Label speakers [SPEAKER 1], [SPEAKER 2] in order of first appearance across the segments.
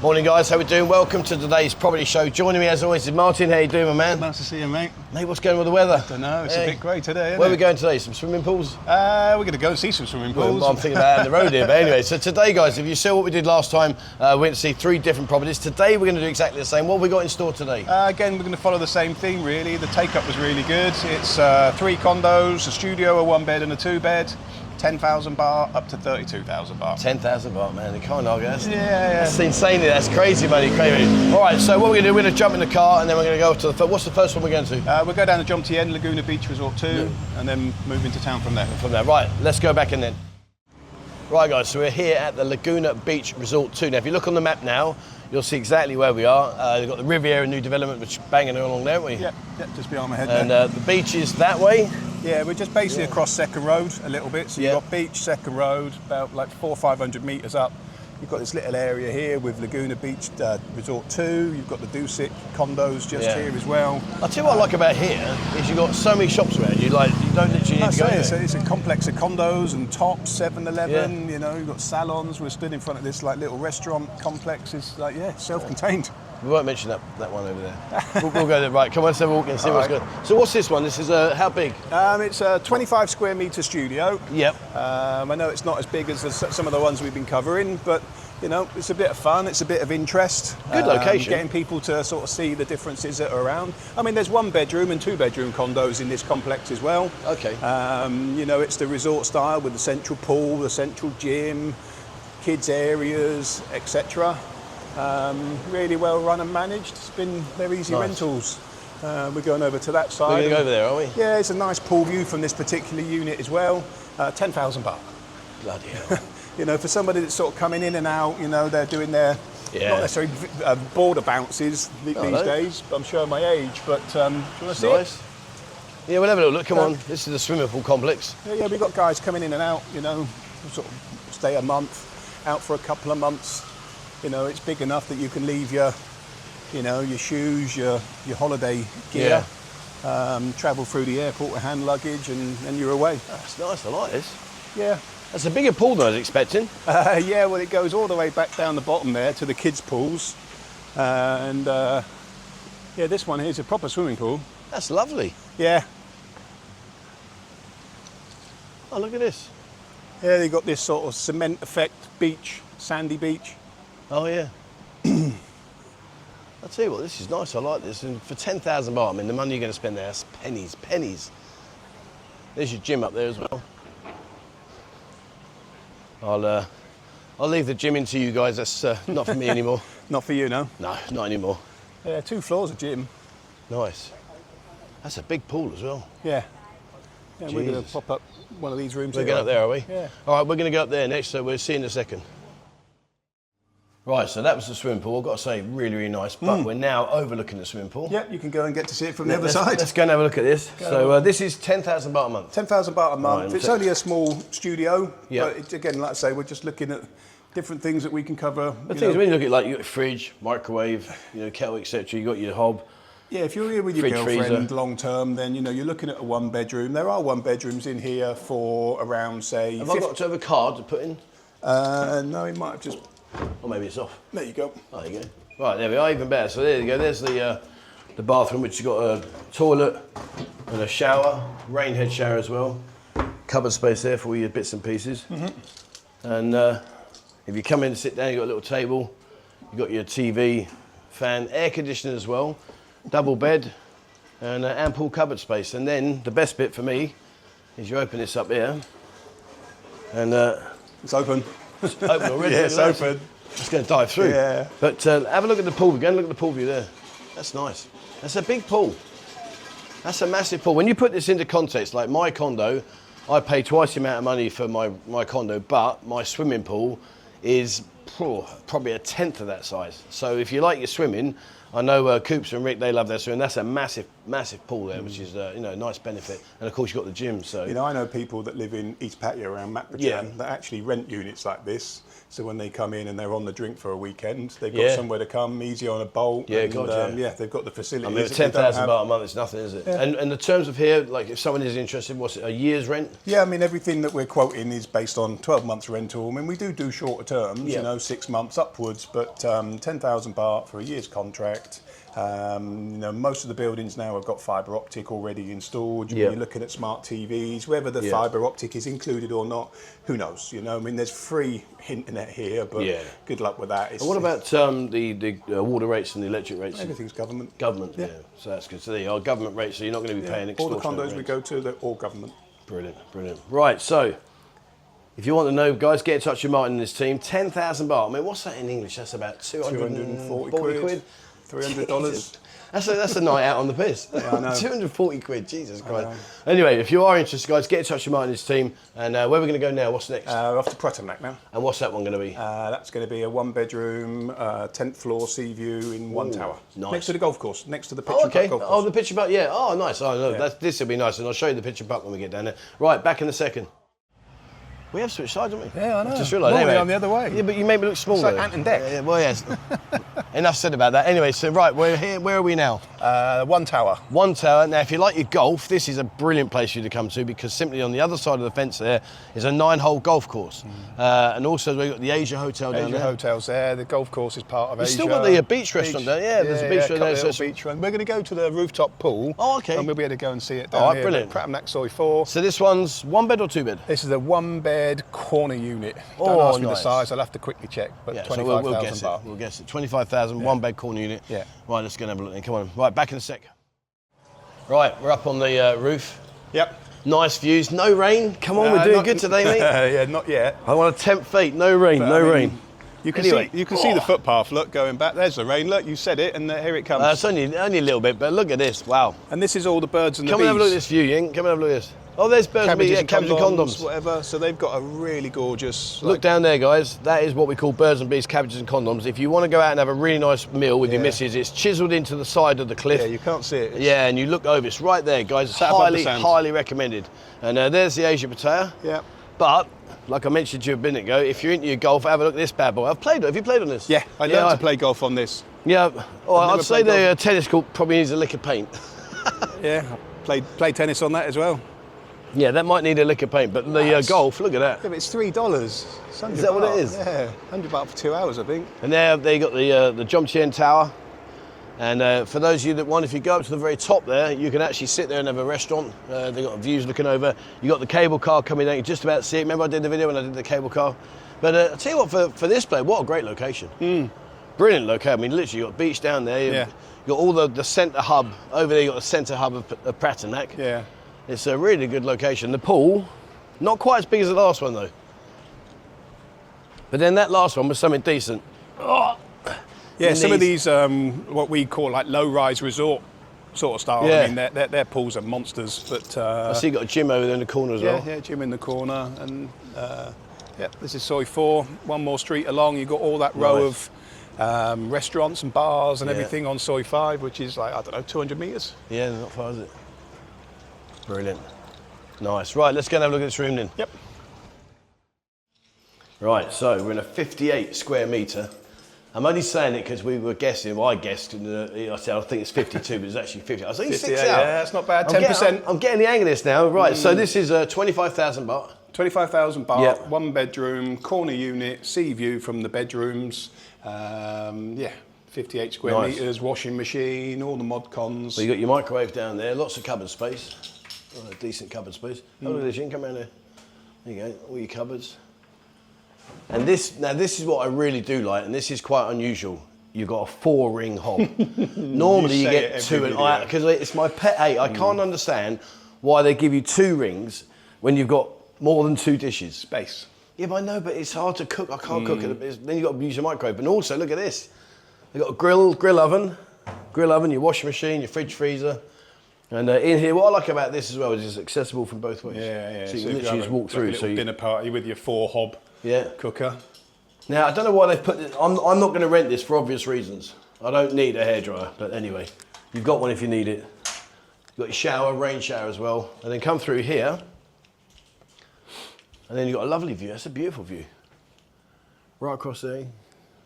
[SPEAKER 1] Morning guys, how we doing? Welcome to today's property show. Joining me as always is Martin. How you doing, my man?
[SPEAKER 2] Nice to see you, mate.
[SPEAKER 1] Mate, what's going on with the weather?
[SPEAKER 2] I don't know, it's a bit grey today, isn't
[SPEAKER 1] Where are we going today? Some swimming pools?
[SPEAKER 2] We're going to go and see some swimming pools.
[SPEAKER 1] Well, I'm thinking about down the road here, but anyway, so today guys, if you saw what we did last time, we went to see 3 different properties. Today we're going to do exactly the same. What have we got in store today?
[SPEAKER 2] Again, we're going to follow the same theme really. The take-up was really good. It's 3 condos, a studio, a 1 bed and a 2 bed. 10,000 baht up to 32,000 baht.
[SPEAKER 1] 10,000 baht, man. You can't argue. That's
[SPEAKER 2] insane.
[SPEAKER 1] That's crazy money. Crazy. All right, so what we're going to do, we're going to jump in the car and then we're going to go to the... What's the first one we're going to?
[SPEAKER 2] We'll go down to Jomtien, Laguna Beach Resort 2, and then move into town from there.
[SPEAKER 1] Right, let's go back in then. Right, guys, so we're here at the Laguna Beach Resort 2. Now, if you look on the map now, you'll see exactly where we are. We've got the Riviera new development, which is banging along there, haven't we?
[SPEAKER 2] Yeah, just behind my head
[SPEAKER 1] and,
[SPEAKER 2] there.
[SPEAKER 1] the beach is that way.
[SPEAKER 2] Yeah, we're just basically across Second Road a little bit. So you've got beach, Second Road, about like 400 or 500 metres up. You've got this little area here with Laguna Beach Resort 2. You've got the Dusit condos just here as well.
[SPEAKER 1] I'll tell you what I like about here is you've got so many shops around you. Like you don't literally need to go there.
[SPEAKER 2] It's a complex of condos and Tops, 7-Eleven. You know, you've got salons. We're stood in front of this like little restaurant complex. It's like self-contained.
[SPEAKER 1] We won't mention that one over there. We'll go there. Right, come on, let's have a walk and see what's good. So what's this one? This is how big?
[SPEAKER 2] It's a 25 square metre studio.
[SPEAKER 1] Yep.
[SPEAKER 2] I know it's not as big as some of the ones we've been covering, but you know, it's a bit of fun, it's a bit of interest.
[SPEAKER 1] Good location.
[SPEAKER 2] Getting people to sort of see the differences that are around. I mean, there's 1 bedroom and 2 bedroom condos in this complex as well.
[SPEAKER 1] Okay.
[SPEAKER 2] You know, it's the resort style with the central pool, the central gym, kids areas, etc. Really well run and managed. They're easy rentals. We're going over to that side.
[SPEAKER 1] We're going to go over there, are we?
[SPEAKER 2] Yeah, it's a nice pool view from this particular unit as well. 10,000 baht.
[SPEAKER 1] Bloody hell.
[SPEAKER 2] You know, for somebody that's sort of coming in and out, you know, they're doing their, not necessarily border bounces these days. I'm showing my age, but do you want to see it?
[SPEAKER 1] Yeah, we'll have a little look. Come on. This is the swimming pool complex.
[SPEAKER 2] Yeah, we've got guys coming in and out, you know, sort of stay a month, out for a couple of months. You know, it's big enough that you can leave your shoes, your holiday gear, travel through the airport with hand luggage, and you're away.
[SPEAKER 1] That's nice. I like this.
[SPEAKER 2] Yeah.
[SPEAKER 1] That's a bigger pool than I was expecting.
[SPEAKER 2] Yeah, well, it goes all the way back down the bottom there to the kids' pools. Yeah, this one here is a proper swimming pool.
[SPEAKER 1] That's lovely.
[SPEAKER 2] Yeah.
[SPEAKER 1] Oh, look at this.
[SPEAKER 2] Yeah, they've got this sort of cement effect beach, sandy beach.
[SPEAKER 1] Oh, yeah. I'll tell you what, this is nice. I like this. And for 10,000 baht, I mean, the money you're going to spend there, that's pennies. There's your gym up there as well. I'll leave the gym into you guys. That's not for me anymore.
[SPEAKER 2] Not for you, no?
[SPEAKER 1] No, not anymore.
[SPEAKER 2] Yeah, 2 floors of gym.
[SPEAKER 1] Nice. That's a big pool as well.
[SPEAKER 2] Yeah. Yeah, we're going to pop up one of these rooms.
[SPEAKER 1] We're going up there, are we?
[SPEAKER 2] Yeah.
[SPEAKER 1] All right, we're going to go up there next, so we'll see you in a second. Right, so that was the swimming pool. I've got to say, really, really nice. But we're now overlooking the swimming pool.
[SPEAKER 2] Yep, you can go and get to see it from the other side.
[SPEAKER 1] Let's go and have a look at this. So this is 10,000 baht a month.
[SPEAKER 2] 10,000 baht a month.
[SPEAKER 1] Right,
[SPEAKER 2] it's only a small studio.
[SPEAKER 1] Yeah.
[SPEAKER 2] But again, like I say, we're just looking at different things that we can cover.
[SPEAKER 1] The things when you look at, like, you got your fridge, microwave, kettle, etc. You got your hob.
[SPEAKER 2] Yeah, if you're here with your girlfriend
[SPEAKER 1] freezer.
[SPEAKER 2] long term, then you're looking at a 1 bedroom. There are 1 bedrooms in here for around, say,
[SPEAKER 1] Have I got to have a card to put in?
[SPEAKER 2] No, it might have just.
[SPEAKER 1] Or maybe it's off.
[SPEAKER 2] There you go.
[SPEAKER 1] Oh, there you go. Right, there we are, even better. So there you go. There's the bathroom, which has got a toilet and a shower, rain head shower as well. Cupboard space there for all your bits and pieces. And if you come in and sit down, you've got a little table. You've got your TV, fan, air conditioner as well, double bed, and ample cupboard space. And then the best bit for me is you open this up here, and
[SPEAKER 2] it's open.
[SPEAKER 1] It's open already.
[SPEAKER 2] Yeah, it's open.
[SPEAKER 1] Just going to dive through.
[SPEAKER 2] Yeah.
[SPEAKER 1] But have a look at the pool. Go and look at the pool view there. That's nice. That's a big pool. That's a massive pool. When you put this into context, like my condo, I pay twice the amount of money for my condo, but my swimming pool is probably 1/10 of that size. So if you like your swimming, I know Coops and Rick, they love their swimming. That's a massive, massive pool there, which is you know, a nice benefit. And of course you've got the gym. So
[SPEAKER 2] you know, I know people that live in East Pattaya around Pratamnak that actually rent units like this. So when they come in and they're on the drink for a weekend, they've got somewhere to come, easy on a boat.
[SPEAKER 1] Yeah,
[SPEAKER 2] and, they've got the facilities.
[SPEAKER 1] I mean, 10,000 baht a month is nothing, is it? Yeah. And the terms of here, like if someone is interested, what's it, a year's rent?
[SPEAKER 2] Yeah, I mean, everything that we're quoting is based on 12 months rental. I mean, we do shorter terms, you know, 6 months upwards, but 10,000 baht for a year's contract. You know, most of the buildings now have got fibre optic already installed. You're looking at smart TVs, whether the fibre optic is included or not, who knows? You know, I mean, there's free internet here, but good luck with that.
[SPEAKER 1] And what about the water rates and the electric rates?
[SPEAKER 2] Everything's government.
[SPEAKER 1] Government, yeah. So that's good. So there you are, government rates. So you're not going to be paying extortionate
[SPEAKER 2] All the condos
[SPEAKER 1] rates.
[SPEAKER 2] we go to, they're all government.
[SPEAKER 1] Brilliant, brilliant. Right, so if you want to know, guys, get in touch with Martin and his team. 10,000 baht. I mean, what's that in English? That's about 240 quid.
[SPEAKER 2] $300.
[SPEAKER 1] That's a night out on the piss.
[SPEAKER 2] Yeah, I know.
[SPEAKER 1] 240 quid, Jesus Christ. Anyway, if you are interested, guys, get in touch with Martin and his team. And where are we going to go now? What's next?
[SPEAKER 2] We're off to Pratamnak now.
[SPEAKER 1] And what's that one going to be?
[SPEAKER 2] That's going to be a 1-bedroom, 10th floor sea view in one tower.
[SPEAKER 1] Nice.
[SPEAKER 2] Next to the golf course, next to the pitch and putt golf course.
[SPEAKER 1] Oh, the pitch and putt, yeah. Oh, nice. Oh, no, this will be nice. And I'll show you the pitch and putt when we get down there. Right, back in a second. We have switched sides, haven't we?
[SPEAKER 2] Yeah, I know.
[SPEAKER 1] I just realised.
[SPEAKER 2] Normally
[SPEAKER 1] Anyway,
[SPEAKER 2] I'm the other way.
[SPEAKER 1] Yeah, but you made me look small.
[SPEAKER 2] It's like Ant and Dec.
[SPEAKER 1] Yeah, well, yes. Enough said about that. Anyway, so right, we're here. Where are we now?
[SPEAKER 2] One tower.
[SPEAKER 1] One tower. Now, if you like your golf, this is a brilliant place for you to come to because simply on the other side of the fence there is a 9-hole golf course. And also we've got the Asia Hotel down there.
[SPEAKER 2] Asia Hotel's there. The golf course is part of Asia.
[SPEAKER 1] You've still got the beach restaurant there. Yeah, there's a beach restaurant there.
[SPEAKER 2] So beach run. We're going to go to the rooftop pool.
[SPEAKER 1] Oh, okay.
[SPEAKER 2] And we'll be able to go and see it down here.
[SPEAKER 1] Brilliant.
[SPEAKER 2] Pratamnak Soi 4.
[SPEAKER 1] So this one's 1 bed or 2 bed?
[SPEAKER 2] This is a 1-bed corner unit. Don't ask me the size. I'll have to quickly check. But 25,000 baht.
[SPEAKER 1] We'll guess it. 25,000, 1-bed corner unit.
[SPEAKER 2] Yeah.
[SPEAKER 1] Right, let's go and have a look then. Come on. Right, back in a sec. Right, we're up on the roof.
[SPEAKER 2] Yep.
[SPEAKER 1] Nice views. No rain. Come on, we're doing good today, mate.
[SPEAKER 2] Yeah, not yet.
[SPEAKER 1] I want to tempt fate. No rain, but, rain.
[SPEAKER 2] You can see the footpath. Look, going back. There's the rain. Look, you said it, and here it comes.
[SPEAKER 1] It's only a little bit, but look at this. Wow.
[SPEAKER 2] And this is all the birds and the bees.
[SPEAKER 1] Come and have a look at this view, Ying. Come and have a look at this. Oh, there's birds and bees. Yeah, cabbages and condoms.
[SPEAKER 2] Whatever. So they've got a really gorgeous.
[SPEAKER 1] Look down there, guys. That is what we call birds and bees, cabbages and condoms. If you want to go out and have a really nice meal with your missus, it's chiselled into the side of the cliff.
[SPEAKER 2] Yeah, you can't see it.
[SPEAKER 1] Yeah, and you look over. It's right there, guys. It's highly recommended. And there's the Asia Pattaya.
[SPEAKER 2] Yeah.
[SPEAKER 1] But like I mentioned to you a minute ago, if you're into your golf, have a look at this bad boy. Have you played on this?
[SPEAKER 2] Yeah, I learned to play golf on this.
[SPEAKER 1] Yeah, I'd say the tennis court probably needs a lick of paint.
[SPEAKER 2] Yeah, played tennis on that as well.
[SPEAKER 1] Yeah, that might need a lick of paint, but the golf, look at that.
[SPEAKER 2] Yeah, but it's $3. Is
[SPEAKER 1] that what it is?
[SPEAKER 2] Yeah, 100 baht for 2 hours, I think.
[SPEAKER 1] And there you got the Jomtien Tower. And for those of you that want, if you go up to the very top there, you can actually sit there and have a restaurant. They've got views looking over. You got the cable car coming down. You just about see it. Remember I did the video when I did the cable car? But I'll tell you what, for this place, what a great location. Brilliant location. I mean, literally, you've got beach down there. You've got all the centre hub. Over there, you've got the centre hub of Pratamnak.
[SPEAKER 2] Yeah.
[SPEAKER 1] It's a really good location. The pool, not quite as big as the last one, though. But then that last one was something decent. Oh.
[SPEAKER 2] Yeah, some of these, what we call like low-rise resort sort of style.
[SPEAKER 1] Yeah.
[SPEAKER 2] I mean, their pools are monsters. But
[SPEAKER 1] I see you got a gym over there in the corner as well.
[SPEAKER 2] Yeah, gym in the corner. And this is Soi 4. One more street along, you've got all that row of restaurants and bars and everything on Soi 5, which is like, I don't know, 200 metres.
[SPEAKER 1] Yeah, not far, is it? Brilliant. Nice. Right, let's go and have a look at this room then.
[SPEAKER 2] Yep.
[SPEAKER 1] Right, so we're in a 58 square metre. I'm only saying it because we were guessing. Well, I guessed. I said I think it's 52, but it's actually 50. I was thinking 6 out.
[SPEAKER 2] Yeah, that's not bad. 10%.
[SPEAKER 1] I'm getting the hang of this now. Right, so this is 25,000 baht.
[SPEAKER 2] 25,000 baht.
[SPEAKER 1] Yep.
[SPEAKER 2] 1 bedroom, corner unit, sea view from the bedrooms. 58 square metres, washing machine, all the mod cons.
[SPEAKER 1] So you got your microwave down there. Lots of cupboard space. A decent cupboard space. Oh, look at this. You can come around there. There you go. All your cupboards. And this is what I really do like, and this is quite unusual. You've got a 4-ring hob. Normally you get 2, and because it's my pet hate. I can't understand why they give you 2 rings when you've got more than 2 dishes.
[SPEAKER 2] Space.
[SPEAKER 1] Yeah, but I know, but it's hard to cook. I can't cook it. Then you've got to use your microwave. And also, look at this. You've got a grill oven, your washing machine, your fridge freezer. And in here, what I like about this as well is it's accessible from both ways.
[SPEAKER 2] Yeah.
[SPEAKER 1] So you can literally just walk through.
[SPEAKER 2] Like a little dinner party with your 4-hob cooker.
[SPEAKER 1] Now, I don't know why they've put this. I'm not going to rent this for obvious reasons. I don't need a hairdryer, but anyway, you've got one if you need it. You've got your shower, rain shower as well. And then come through here, and then you've got a lovely view. That's a beautiful view. Right across there,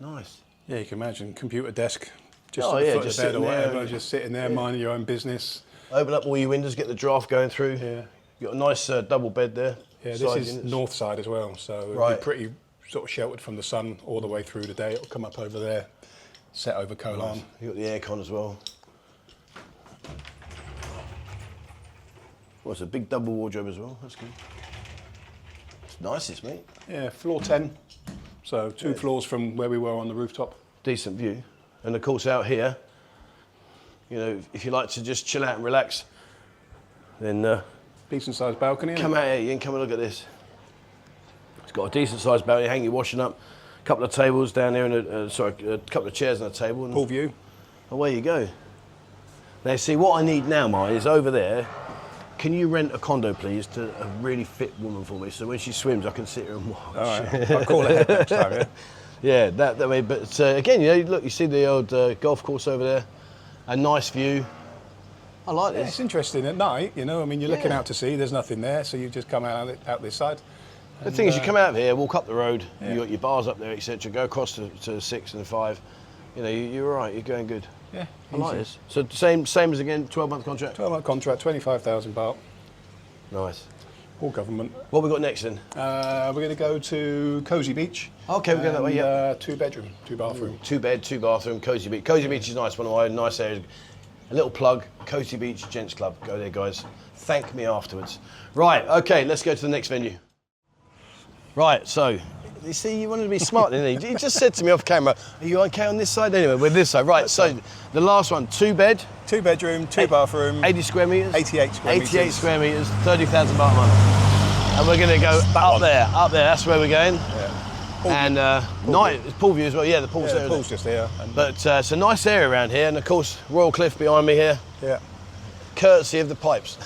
[SPEAKER 1] nice.
[SPEAKER 2] Yeah, you can imagine, computer desk, just
[SPEAKER 1] Oh,
[SPEAKER 2] at the
[SPEAKER 1] yeah,
[SPEAKER 2] foot of
[SPEAKER 1] just
[SPEAKER 2] the bed or
[SPEAKER 1] sitting there.
[SPEAKER 2] whatever, just sitting there, minding your own business.
[SPEAKER 1] Open up all your windows, get the draft going through.
[SPEAKER 2] Yeah.
[SPEAKER 1] You've got a nice double bed there.
[SPEAKER 2] Yeah, this
[SPEAKER 1] side
[SPEAKER 2] is
[SPEAKER 1] units.
[SPEAKER 2] north side as well, so it'll
[SPEAKER 1] Right.
[SPEAKER 2] be pretty sort of sheltered from the sun all the way through the day. It'll come up over there, set over Colan.
[SPEAKER 1] You've got the aircon as well. Well, it's a big double wardrobe as well. That's good. It's nicest, mate.
[SPEAKER 2] Yeah, floor 10, so 2 floors from where we were on the rooftop.
[SPEAKER 1] Decent view. And of course out here, you know, if you like to just chill out and relax, then
[SPEAKER 2] Decent sized balcony.
[SPEAKER 1] come out here, you can come and look at this. It's got a decent sized balcony, hang your washing up, a couple of tables down there, and a couple of chairs and a table. And
[SPEAKER 2] Pool view.
[SPEAKER 1] away you go. Now see, what I need now, Marty, is over there, can you rent a condo, please, to a really fit woman for me, so when she swims, I can sit here and watch.
[SPEAKER 2] All right, I'll call ahead next time, yeah?
[SPEAKER 1] Yeah, that way. But again, you know, look, you see the old golf course over there, a nice view. I like
[SPEAKER 2] Yeah,
[SPEAKER 1] this.
[SPEAKER 2] it's interesting at night, you know, I mean, you're looking
[SPEAKER 1] Yeah.
[SPEAKER 2] out to sea, there's nothing there, so you just come out this side.
[SPEAKER 1] The thing is, you come out of here, walk up the road,
[SPEAKER 2] Yeah.
[SPEAKER 1] you got your bars up there, etc. Go across to 6 and 5. You know, you're all right. You're going good.
[SPEAKER 2] Yeah,
[SPEAKER 1] I like this. So same as again, 12-month contract.
[SPEAKER 2] 12-month contract, 25,000 baht,
[SPEAKER 1] Nice.
[SPEAKER 2] all government.
[SPEAKER 1] What we got next then?
[SPEAKER 2] We're going to go to Cozy Beach.
[SPEAKER 1] Okay, we're going that way. Yeah.
[SPEAKER 2] 2 bedroom, 2 bathroom.
[SPEAKER 1] 2 bed, 2 bathroom, Cozy Beach. Cozy Beach is nice. One of my nice areas. A little plug, Cozy Beach Gents Club. Go there, guys. Thank me afterwards. Right. Okay. Let's go to the next venue. Right. So, you see, you wanted to be smart, didn't you? You just said to me off camera, "Are you okay on this side?" Anyway, we're this side. Right. So, the last one, 2 bed,
[SPEAKER 2] 2 bedroom, 2 bathroom,
[SPEAKER 1] 80 square meters.
[SPEAKER 2] 88 square
[SPEAKER 1] 88
[SPEAKER 2] metres.
[SPEAKER 1] square meters, 30,000 baht a month. And we're going to go up there. That's where we're going.
[SPEAKER 2] Yeah.
[SPEAKER 1] And night pool view as well. Yeah, the pool's
[SPEAKER 2] Yeah,
[SPEAKER 1] there.
[SPEAKER 2] the pool's just here. And
[SPEAKER 1] But it's a nice area around here, and of course Royal Cliff behind me here,
[SPEAKER 2] yeah.
[SPEAKER 1] courtesy of the pipes.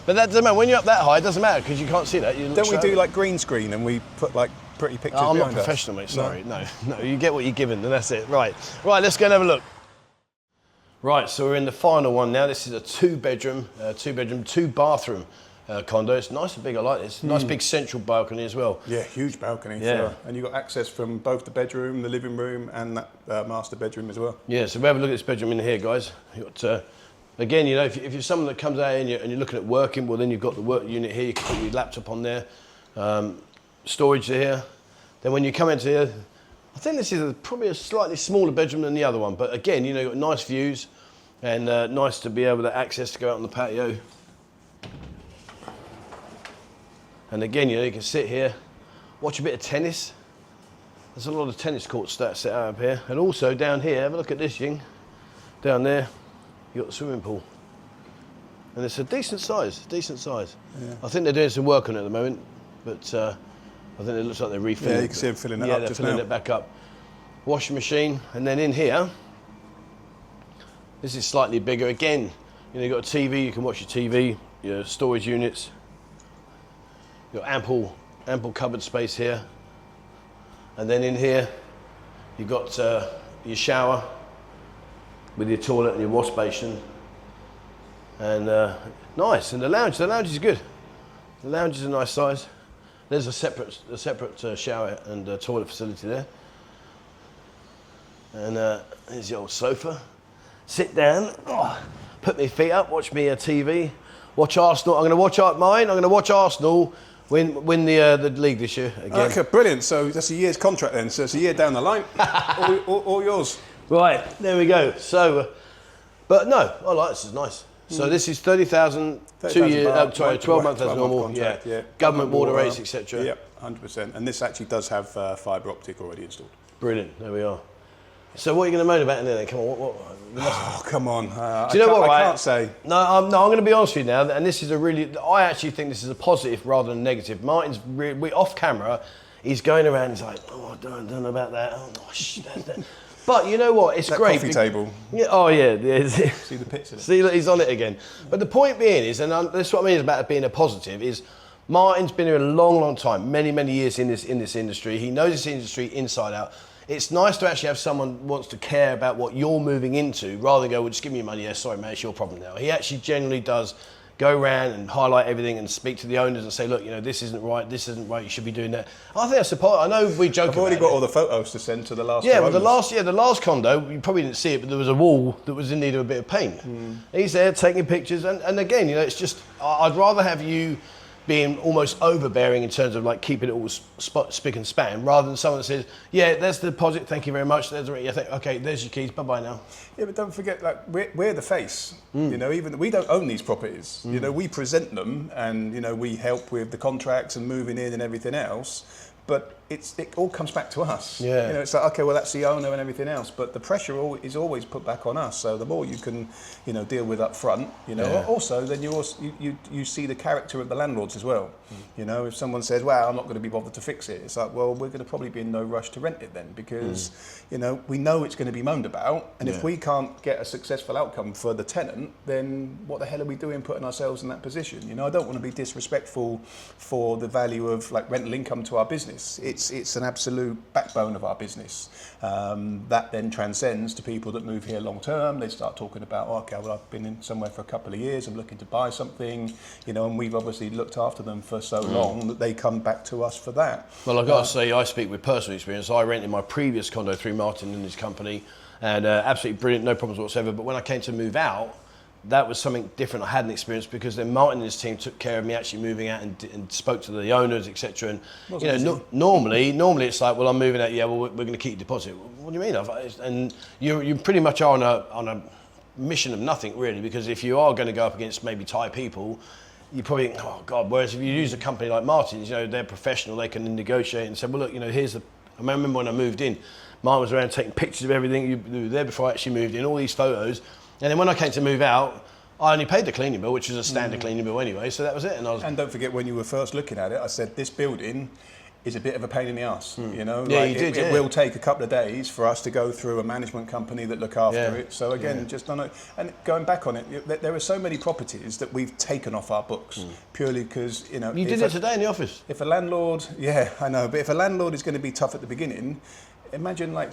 [SPEAKER 1] But that doesn't matter. When you're up that high, it doesn't matter because you can't see that. You look
[SPEAKER 2] Don't we
[SPEAKER 1] straight
[SPEAKER 2] do
[SPEAKER 1] at
[SPEAKER 2] like green screen and we put like pretty pictures
[SPEAKER 1] it. I'm not
[SPEAKER 2] behind us?
[SPEAKER 1] professional, mate. Sorry, no. You get what you're given, and that's it. Right. Let's go and have a look. Right, so we're in the final one now. This is a 2 bedroom, 2 bathroom condo. It's nice and big. I like this. Nice big central balcony as well.
[SPEAKER 2] Yeah, huge balcony.
[SPEAKER 1] Yeah.
[SPEAKER 2] So, and you've got access from both the bedroom, the living room, and that master bedroom as well.
[SPEAKER 1] Yeah, so we have a look at this bedroom in here, guys. You got, again, you know, if you're someone that comes out and you're looking at working, well, then you've got the work unit here. You can put your laptop on there, storage here. Then when you come into here, I think this is probably a slightly smaller bedroom than the other one. But again, you know, you've got nice views and nice to be able to access to go out on the patio. And again, you know, you can sit here, watch a bit of tennis. There's a lot of tennis courts set out up here. And also down here, have a look at this thing. Down there, you've got the swimming pool. And it's a decent size. Yeah. I think they're doing some work on it at the moment, but I think it looks like they're refilling it.
[SPEAKER 2] Yeah, you can see them filling it
[SPEAKER 1] yeah,
[SPEAKER 2] up
[SPEAKER 1] they're
[SPEAKER 2] just
[SPEAKER 1] filling
[SPEAKER 2] now.
[SPEAKER 1] it back up. Washing machine, and then in here, this is slightly bigger. Again, you know, you've got a TV, you can watch your TV, your storage units. You've got ample cupboard space here. And then in here, you've got your shower with your toilet and your wash basin. And nice, and the lounge is good. The lounge is a nice size. There's a separate shower and toilet facility there. And there's the old sofa. Sit down, put my feet up, watch me TV, watch Arsenal. I'm going to watch mine. I'm going to watch Arsenal win the league this year again.
[SPEAKER 2] Okay, brilliant. So that's a year's contract then. So it's a year down the line. all yours.
[SPEAKER 1] Right, there we go. So, but no, I like this. Is nice. So this is 30,000, 2 years.
[SPEAKER 2] baht,
[SPEAKER 1] 12 months as
[SPEAKER 2] 12-month
[SPEAKER 1] normal.
[SPEAKER 2] contract, yeah.
[SPEAKER 1] Government water rates, etc.
[SPEAKER 2] Yep, 100%. And this actually does have fibre optic already installed.
[SPEAKER 1] Brilliant. There we are. So what are you going to moan about in there then? Come on.
[SPEAKER 2] Oh, come on.
[SPEAKER 1] Do you know what?
[SPEAKER 2] I can't say.
[SPEAKER 1] No, I'm going to be honest with you now, and this is I actually think this is a positive rather than negative. Martin's off camera, he's going around, he's like, oh, I don't know about that. Oh, gosh. But you know what? It's
[SPEAKER 2] That
[SPEAKER 1] great.
[SPEAKER 2] coffee table.
[SPEAKER 1] Yeah. Oh, yeah.
[SPEAKER 2] See the pits in it.
[SPEAKER 1] See, look, he's on it again. But the point being is, and this is what I mean about it being a positive, is Martin's been here a long, long time, many, many years in this industry. He knows this industry inside out. it's nice to actually have someone who wants to care about what you're moving into, rather than go, well, just give me your money. Yeah, sorry, mate, it's your problem now. He actually generally does go around and highlight everything and speak to the owners and say, look, this isn't right, you should be doing that. I think that's the part. I know we joke about it.
[SPEAKER 2] I've already got all the photos to send to the last
[SPEAKER 1] Yeah, well, the last condo, you probably didn't see it, but there was a wall that was in need of a bit of paint. He's there taking pictures, and again, it's just, I'd rather have you being almost overbearing in terms of like keeping it all spick and span, rather than someone that says, yeah, there's the deposit, thank you very much, there's the, you think, okay, there's your keys, bye-bye now.
[SPEAKER 2] Yeah, but don't forget, like, we're the face. Even we don't own these properties. We present them, and we help with the contracts and moving in and everything else. But it all comes back to us.
[SPEAKER 1] Yeah.
[SPEAKER 2] It's like, okay, well, that's the owner and everything else. But the pressure is always put back on us. So the more you can, deal with up front, also then you see the character of the landlords as well. If someone says, well, I'm not going to be bothered to fix it, it's like, well, we're going to probably be in no rush to rent it then, because, we know it's going to be moaned about. And if we can't get a successful outcome for the tenant, then what the hell are we doing putting ourselves in that position? I don't want to be disrespectful for the value of like rental income to our business. It's an absolute backbone of our business. That then transcends to people that move here long term. They start talking about, okay, well, I've been in somewhere for a couple of years, I'm looking to buy something, and we've obviously looked after them for so long that they come back to us for that.
[SPEAKER 1] Well, I've got to say, I speak with personal experience. I rented my previous condo through Martin and his company, and absolutely brilliant, no problems whatsoever. But when I came to move out, that was something different I hadn't experienced, because then Martin and his team took care of me actually moving out and spoke to the owners, etc. And normally it's like, well, I'm moving out. Yeah, well, we're going to keep your deposit. What do you mean? And you pretty much are on a mission of nothing really, because if you are going to go up against maybe Thai people, you probably think, oh God. Whereas if you use a company like Martin's, they're professional. They can negotiate and say, well, look, here's the. I remember when I moved in, Martin was around taking pictures of everything. You were there before I actually moved in. All these photos. And then when I came to move out, I only paid the cleaning bill, which was a standard cleaning bill anyway, so that was it. And don't
[SPEAKER 2] forget, when you were first looking at it, I said, this building is a bit of a pain in the arse. It will take a couple of days for us to go through a management company that look after it. So again, just don't know. And going back on it, there are so many properties that we've taken off our books purely because,
[SPEAKER 1] You did it today in the office.
[SPEAKER 2] If a landlord, yeah, I know, but if a landlord is going to be tough at the beginning, imagine like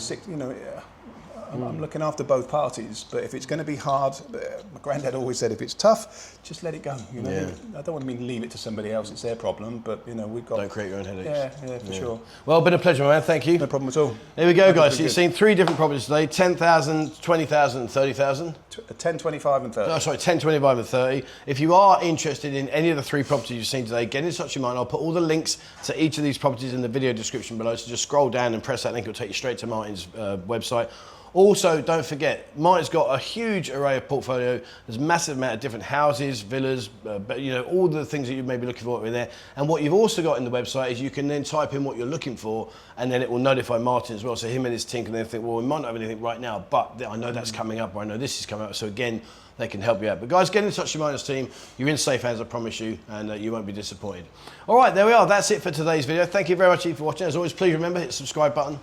[SPEAKER 2] I'm looking after both parties, but if it's going to be hard, my granddad always said, if it's tough, just let it go. I don't want to leave it to somebody else; it's their problem. But we've got.
[SPEAKER 1] Don't create your own headaches.
[SPEAKER 2] Yeah, for sure.
[SPEAKER 1] Well, been a pleasure, man. Thank you.
[SPEAKER 2] No problem at all.
[SPEAKER 1] There we go, guys. So you've seen 3 different properties today: 10,000, 20,000, and 30,000.
[SPEAKER 2] 10, 25, and 30.
[SPEAKER 1] Oh, sorry, 10, 25, and 30. If you are interested in any of the 3 properties you've seen today, get in touch with mine. I'll put all the links to each of these properties in the video description below. So just scroll down and press that link. It'll take you straight to Martin's website. Also, don't forget, Martin's got a huge array of portfolio. There's a massive amount of different houses, villas, all the things that you may be looking for in there. And what you've also got in the website is you can then type in what you're looking for, and then it will notify Martin as well. So him and his team can then think, well, we might not have anything right now, but I know that's coming up, or I know this is coming up. So again, they can help you out. But guys, get in touch with Martin's team. You're in safe hands, I promise you, and you won't be disappointed. All right, there we are. That's it for today's video. Thank you very much for watching. As always, please remember, hit the subscribe button.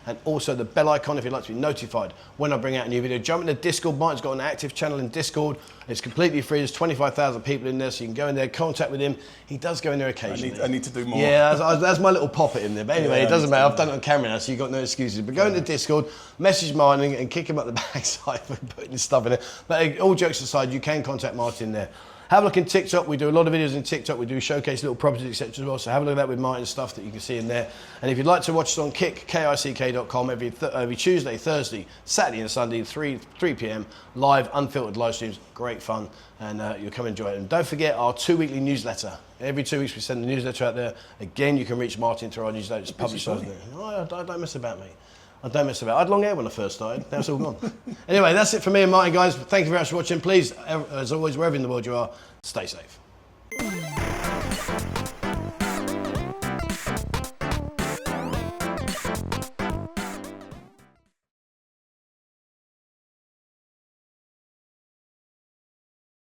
[SPEAKER 1] And also the bell icon if you'd like to be notified when I bring out a new video. Jump into Discord. Martin's got an active channel in Discord. It's completely free. There's 25,000 people in there, so you can go in there, contact with him. He does go in there occasionally.
[SPEAKER 2] I need to do more.
[SPEAKER 1] Yeah, that's my little pop at him there. But anyway, it doesn't matter. I've done it on camera now, so you've got no excuses. But go into Discord, message Martin and kick him up the backside for putting his stuff in there. But all jokes aside, you can contact Martin there. Have a look in TikTok. We do a lot of videos in TikTok. We do showcase little properties, etc. as well. So have a look at that with Martin's stuff that you can see in there. And if you'd like to watch us on kick.com every Tuesday, Thursday, Saturday and Sunday, 3 p.m, live, unfiltered live streams. Great fun. And you'll come enjoy it. And don't forget our 2-weekly newsletter. Every 2 weeks we send a newsletter out there. Again, you can reach Martin through our newsletter. It's published on there. I don't mess about, mate. I don't mess about. I had long hair when I first started. Now it's all gone. Anyway, that's it for me and Martin, guys. Thank you very much for watching. Please, as always, wherever in the world you are, stay safe.